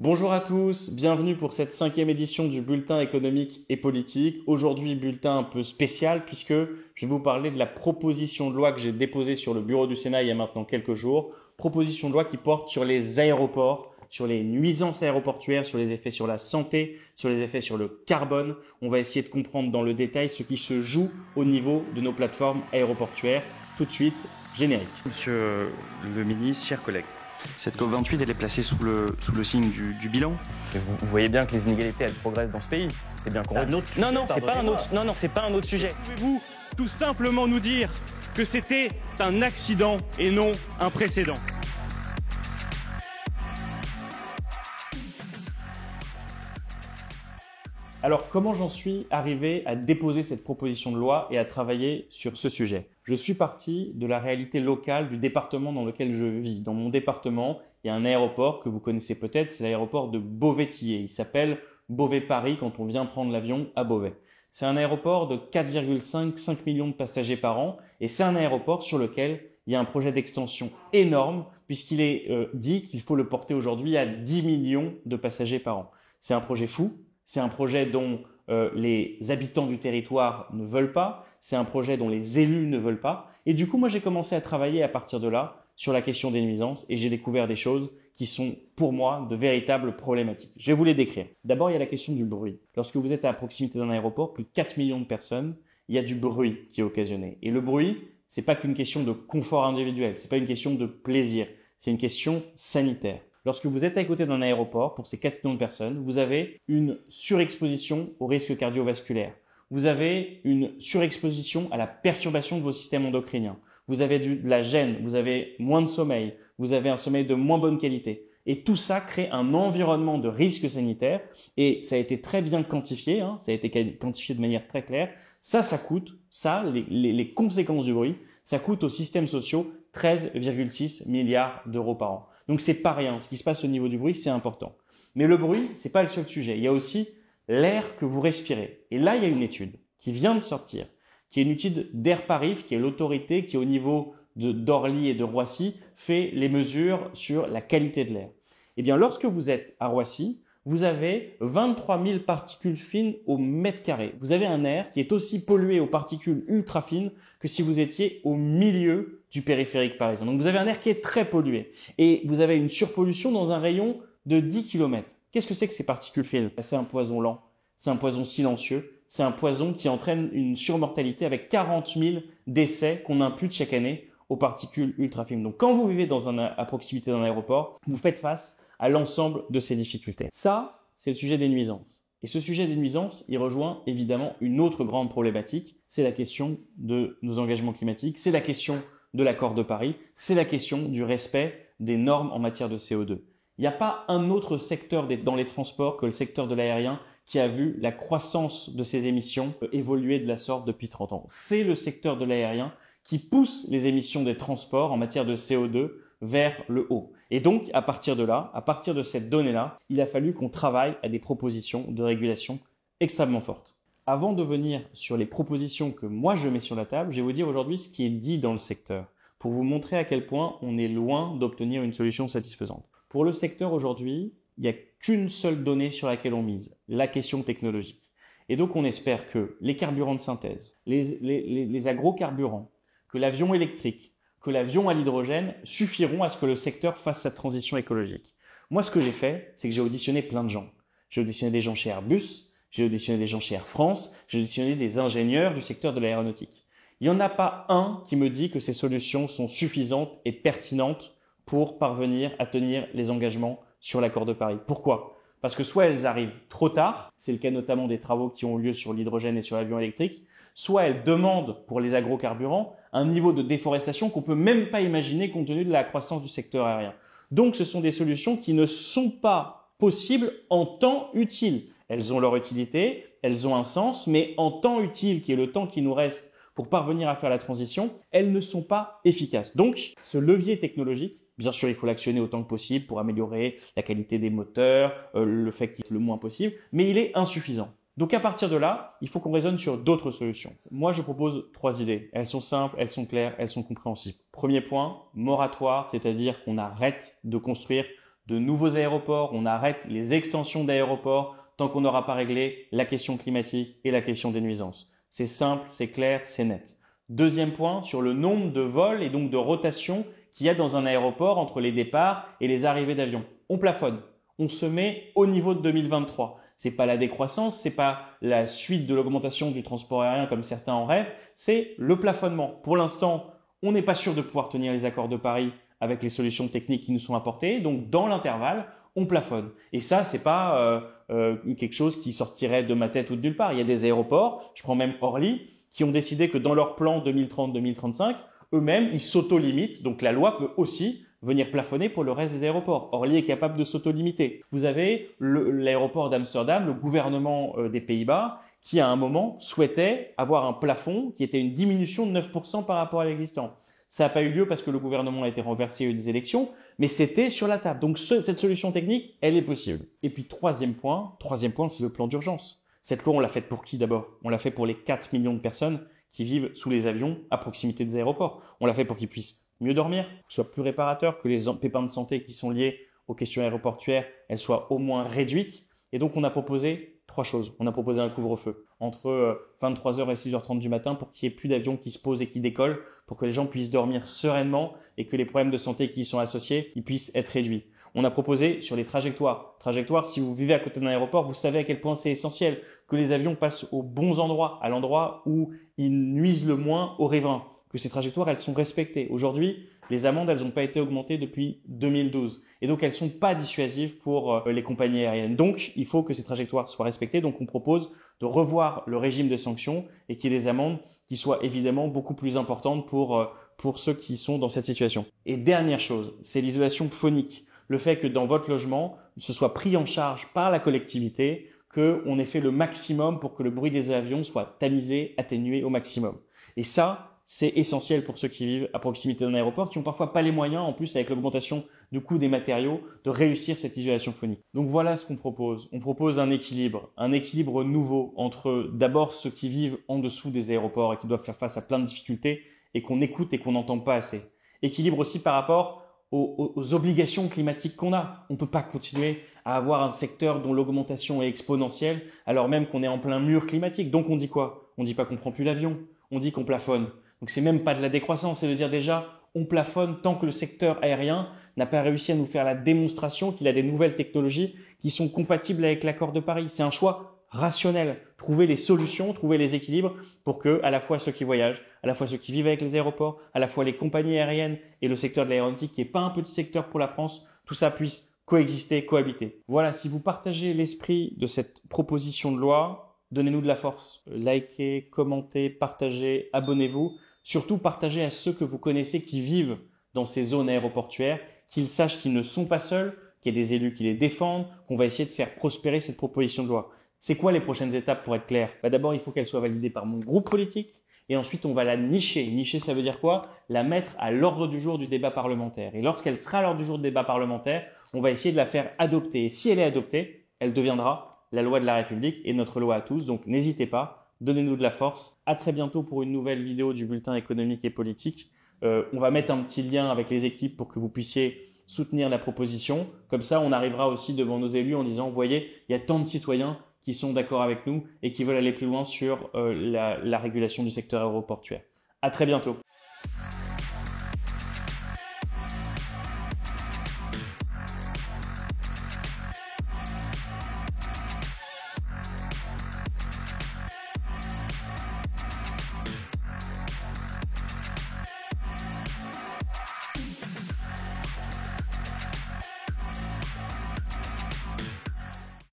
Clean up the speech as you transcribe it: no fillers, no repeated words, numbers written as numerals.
Bonjour à tous, bienvenue pour cette 5e édition du bulletin économique et politique. Aujourd'hui, bulletin un peu spécial puisque je vais vous parler de la proposition de loi que j'ai déposée sur le bureau du Sénat il y a maintenant quelques jours. Proposition de loi qui porte sur les aéroports, sur les nuisances aéroportuaires, sur les effets sur la santé, sur les effets sur le carbone. On va essayer de comprendre dans le détail ce qui se joue au niveau de nos plateformes aéroportuaires. Tout de suite, générique. Monsieur le ministre, chers collègues, cette COP28, elle est placée sous le signe du bilan. Et vous voyez bien que les inégalités, elles progressent dans ce pays. C'est bien qu'on... Non, c'est pas un autre. Non, c'est pas un autre sujet. Pouvez-vous tout simplement nous dire que c'était un accident et non un précédent? Alors, comment j'en suis arrivé à déposer cette proposition de loi et à travailler sur ce sujet? Je suis parti de la réalité locale du département dans lequel je vis. Dans mon département, il y a un aéroport que vous connaissez peut-être, c'est l'aéroport de Beauvais-Tillé. Il s'appelle Beauvais-Paris quand on vient prendre l'avion à Beauvais. C'est un aéroport de 4,5 millions de passagers par an et c'est un aéroport sur lequel il y a un projet d'extension énorme puisqu'il est dit qu'il faut le porter aujourd'hui à 10 millions de passagers par an. C'est un projet fou. C'est un projet dont les habitants du territoire ne veulent pas. C'est un projet dont les élus ne veulent pas. Et du coup, moi, j'ai commencé à travailler à partir de là sur la question des nuisances et j'ai découvert des choses qui sont, pour moi, de véritables problématiques. Je vais vous les décrire. D'abord, il y a la question du bruit. Lorsque vous êtes à proximité d'un aéroport, plus de 4 millions de personnes, il y a du bruit qui est occasionné. Et le bruit, c'est pas qu'une question de confort individuel. C'est pas une question de plaisir. C'est une question sanitaire. Lorsque vous êtes à côté d'un aéroport, pour ces 4 millions de personnes, vous avez une surexposition au risque cardiovasculaire. Vous avez une surexposition à la perturbation de vos systèmes endocriniens. Vous avez de la gêne, vous avez moins de sommeil, vous avez un sommeil de moins bonne qualité. Et tout ça crée un environnement de risque sanitaire et ça a été très bien quantifié, ça a été quantifié de manière très claire. Ça coûte, les conséquences du bruit, ça coûte aux systèmes sociaux 13,6 milliards d'euros par an. Donc c'est pas rien. Ce qui se passe au niveau du bruit, c'est important. Mais le bruit, c'est pas le seul sujet. Il y a aussi l'air que vous respirez. Et là, il y a une étude qui vient de sortir, qui est une étude d'Air Paris, qui est l'autorité qui, au niveau d'Orly et de Roissy, fait les mesures sur la qualité de l'air. Eh bien, lorsque vous êtes à Roissy, vous avez 23 000 particules fines au mètre carré. Vous avez un air qui est aussi pollué aux particules ultra fines que si vous étiez au milieu du périphérique parisien. Donc vous avez un air qui est très pollué et vous avez une surpollution dans un rayon de 10 km. Qu'est-ce que c'est que ces particules fines? C'est un poison lent, c'est un poison silencieux, c'est un poison qui entraîne une surmortalité avec 40 000 décès qu'on impute chaque année aux particules ultra fines. Donc quand vous vivez à proximité d'un aéroport, vous faites face à l'ensemble de ces difficultés. Ça, c'est le sujet des nuisances. Et ce sujet des nuisances, il rejoint évidemment une autre grande problématique, c'est la question de nos engagements climatiques, c'est la question de l'accord de Paris, c'est la question du respect des normes en matière de CO2. Il n'y a pas un autre secteur dans les transports que le secteur de l'aérien qui a vu la croissance de ses émissions évoluer de la sorte depuis 30 ans. C'est le secteur de l'aérien qui pousse les émissions des transports en matière de CO2 vers le haut. Et donc, à partir de là, à partir de cette donnée-là, il a fallu qu'on travaille à des propositions de régulation extrêmement fortes. Avant de venir sur les propositions que moi je mets sur la table, je vais vous dire aujourd'hui ce qui est dit dans le secteur, pour vous montrer à quel point on est loin d'obtenir une solution satisfaisante. Pour le secteur aujourd'hui, il n'y a qu'une seule donnée sur laquelle on mise, la question technologique. Et donc on espère que les carburants de synthèse, les agrocarburants, que l'avion électrique, que l'avion à l'hydrogène suffiront à ce que le secteur fasse sa transition écologique. Moi, ce que j'ai fait, c'est que j'ai auditionné plein de gens. J'ai auditionné des gens chez Airbus, j'ai auditionné des gens chez Air France, j'ai auditionné des ingénieurs du secteur de l'aéronautique. Il n'y en a pas un qui me dit que ces solutions sont suffisantes et pertinentes pour parvenir à tenir les engagements sur l'accord de Paris. Pourquoi? Parce que soit elles arrivent trop tard, c'est le cas notamment des travaux qui ont lieu sur l'hydrogène et sur l'avion électrique, soit elles demandent pour les agrocarburants un niveau de déforestation qu'on peut même pas imaginer compte tenu de la croissance du secteur aérien. Donc ce sont des solutions qui ne sont pas possibles en temps utile. Elles ont leur utilité, elles ont un sens, mais en temps utile, qui est le temps qui nous reste pour parvenir à faire la transition, elles ne sont pas efficaces. Donc ce levier technologique, bien sûr, il faut l'actionner autant que possible pour améliorer la qualité des moteurs, le fait qu'il soit le moins possible, mais il est insuffisant. Donc à partir de là, il faut qu'on raisonne sur d'autres solutions. Moi, je propose 3 idées. Elles sont simples, elles sont claires, elles sont compréhensibles. Premier point, moratoire, c'est-à-dire qu'on arrête de construire de nouveaux aéroports, on arrête les extensions d'aéroports tant qu'on n'aura pas réglé la question climatique et la question des nuisances. C'est simple, c'est clair, c'est net. Deuxième point, sur le nombre de vols et donc de rotations qu'il y a dans un aéroport entre les départs et les arrivées d'avions. On plafonne. On se met au niveau de 2023. C'est pas la décroissance, c'est pas la suite de l'augmentation du transport aérien comme certains en rêvent, c'est le plafonnement. Pour l'instant, on n'est pas sûr de pouvoir tenir les accords de Paris avec les solutions techniques qui nous sont apportées. Donc, dans l'intervalle, on plafonne. Et ça, c'est pas quelque chose qui sortirait de ma tête ou de nulle part. Il y a des aéroports, je prends même Orly, qui ont décidé que dans leur plan 2030-2035, eux-mêmes, ils s'auto-limitent. Donc, la loi peut aussi venir plafonner pour le reste des aéroports. Orly est capable de s'auto-limiter. Vous avez l'aéroport d'Amsterdam, le gouvernement des Pays-Bas, qui à un moment souhaitait avoir un plafond qui était une diminution de 9% par rapport à l'existant. Ça n'a pas eu lieu parce que le gouvernement a été renversé, il y a eu des élections, mais c'était sur la table. Donc cette solution technique, elle est possible. Et puis troisième point, c'est le plan d'urgence. Cette loi, on l'a faite pour qui d'abord? On l'a fait pour les 4 millions de personnes qui vivent sous les avions à proximité des aéroports. On l'a fait pour qu'ils puissent mieux dormir, que ce soit plus réparateur, que les pépins de santé qui sont liés aux questions aéroportuaires, elles soient au moins réduites. Et donc on a proposé 3 choses. On a proposé un couvre-feu entre 23h et 6h30 du matin pour qu'il n'y ait plus d'avions qui se posent et qui décollent, pour que les gens puissent dormir sereinement et que les problèmes de santé qui y sont associés, ils puissent être réduits. On a proposé sur les trajectoires. Trajectoires, si vous vivez à côté d'un aéroport, vous savez à quel point c'est essentiel que les avions passent aux bons endroits, à l'endroit où ils nuisent le moins aux riverains, que ces trajectoires, elles sont respectées. Aujourd'hui, les amendes, elles n'ont pas été augmentées depuis 2012. Et donc, elles sont pas dissuasives pour les compagnies aériennes. Donc, il faut que ces trajectoires soient respectées. Donc, on propose de revoir le régime de sanctions et qu'il y ait des amendes qui soient évidemment beaucoup plus importantes pour ceux qui sont dans cette situation. Et dernière chose, c'est l'isolation phonique. Le fait que dans votre logement, ce soit pris en charge par la collectivité, qu'on ait fait le maximum pour que le bruit des avions soit tamisé, atténué au maximum. Et ça, c'est essentiel pour ceux qui vivent à proximité d'un aéroport, qui ont parfois pas les moyens, en plus avec l'augmentation du coût des matériaux, de réussir cette isolation phonique. Donc voilà ce qu'on propose. On propose un équilibre nouveau entre d'abord ceux qui vivent en dessous des aéroports et qui doivent faire face à plein de difficultés et qu'on écoute et qu'on n'entend pas assez. Équilibre aussi par rapport aux obligations climatiques qu'on a. On peut pas continuer à avoir un secteur dont l'augmentation est exponentielle alors même qu'on est en plein mur climatique. Donc on dit quoi? On dit pas qu'on prend plus l'avion, on dit qu'on plafonne. Donc c'est même pas de la décroissance, c'est de dire déjà on plafonne tant que le secteur aérien n'a pas réussi à nous faire la démonstration qu'il a des nouvelles technologies qui sont compatibles avec l'accord de Paris. C'est un choix rationnel. Trouver les solutions, trouver les équilibres pour que à la fois ceux qui voyagent, à la fois ceux qui vivent avec les aéroports, à la fois les compagnies aériennes et le secteur de l'aéronautique qui n'est pas un petit secteur pour la France, tout ça puisse coexister, cohabiter. Voilà, si vous partagez l'esprit de cette proposition de loi, donnez-nous de la force. Likez, commentez, partagez, abonnez-vous. Surtout, partagez à ceux que vous connaissez qui vivent dans ces zones aéroportuaires, qu'ils sachent qu'ils ne sont pas seuls, qu'il y a des élus qui les défendent, qu'on va essayer de faire prospérer cette proposition de loi. C'est quoi les prochaines étapes pour être clair? D'abord, il faut qu'elle soit validée par mon groupe politique et ensuite, on va la nicher. Nicher, ça veut dire quoi? La mettre à l'ordre du jour du débat parlementaire. Et lorsqu'elle sera à l'ordre du jour du débat parlementaire, on va essayer de la faire adopter. Et si elle est adoptée, elle deviendra la loi de la République et notre loi à tous. Donc, n'hésitez pas. Donnez-nous de la force. À très bientôt pour une nouvelle vidéo du bulletin économique et politique. On va mettre un petit lien avec les équipes pour que vous puissiez soutenir la proposition. Comme ça, on arrivera aussi devant nos élus en disant, vous voyez, il y a tant de citoyens qui sont d'accord avec nous et qui veulent aller plus loin sur la régulation du secteur aéroportuaire. À très bientôt.